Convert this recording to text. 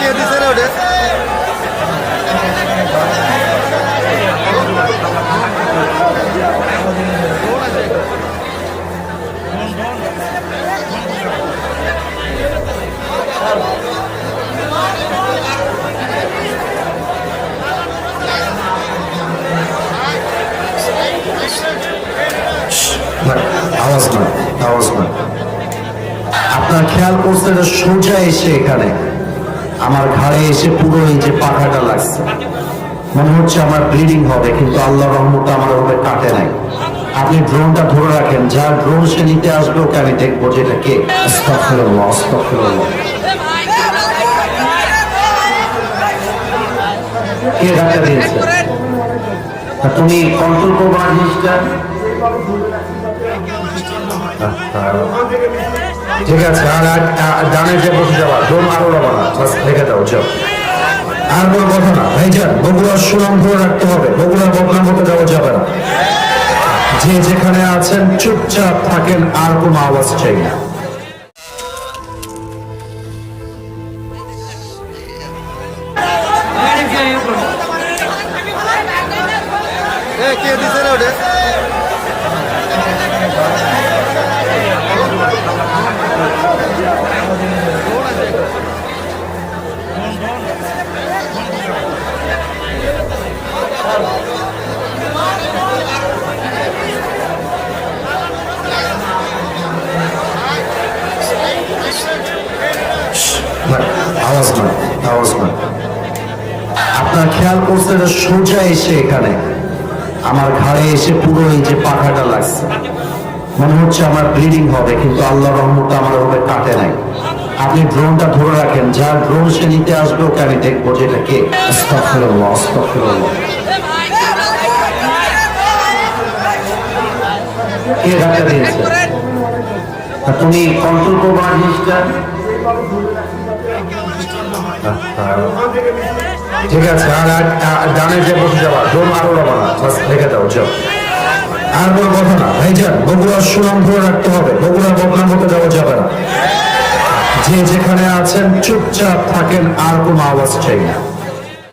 কে দিছে রে ওটা? আওয়াজ নয়, আওয়াজ নয়। আপনার খেয়াল করছে যে সোজা এসে এখানে আমার ঘাড়ে এসে পুরো এই যে পাখাটা লাগছে, মনে হচ্ছে আমার ব্লিডিং হবে, কিন্তু আল্লাহ রহমতে আমার ওভাবে কাটে নাই। আপনি ড্রোনটা ধরে রাখেন, যার ড্রোন সে নিতে আসবে ওকে আমি দেখবো যে এটা কে। আস্তাগফিরুল্লাহ, আস্তাগফিরুল্লাহ। কে ধাক্কা দিয়েছে? তুমি কন্ট্রোল করবো না জিনিসটা। ঠিক আছে, আর ডানে যে বসে যাওয়া ড্রোন আরো যাবো না, রেখে দাও। চল, আর কোনো কথা না ভাইজান, বগুড়ার সুনাম ধরে রাখতে হবে, বগুড়ার বদনাম হতে দেওয়া যাবে না। যে যেখানে আছেন চুপচাপ থাকেন, আর কোনো আওয়াজ চাই না। কে দিছে রে ওটা? আওয়াজ নয়, আওয়াজ নয়। আপনার খেয়াল করছে যে সোজা এসে এখানে আমার ঘাড়ে এসে পুরো এই যে পাখাটা লাগছে, মনে হচ্ছে আমার ব্লিডিং হবে, কিন্তু আল্লাহ রহমতে আমার ওভাবে কাটে নাই। আপনি ড্রোনটা ধরে রাখেন, যার ড্রোন সে নিতে আসবে ওকে আমি দেখবো যে এটা কে। আস্তাগফিরুল্লাহ, আস্তাগফিরুল্লাহ। কে ধাক্কা দিয়েছে? তুমি কন্ট্রোল করবো না জিনিসটা। ঠিক আছে, আর ডানে যে বসে যাওয়া ড্রোন আরো যাবো না, রেখে দাও। চল, আর কোনো কথা না ভাইজান, বগুড়ার সুনাম ধরে রাখতে হবে, বগুড়ার বদনাম হতে দেওয়া যাবে না। যে যেখানে আছেন চুপচাপ থাকেন, আর কোনো আওয়াজ চাই না।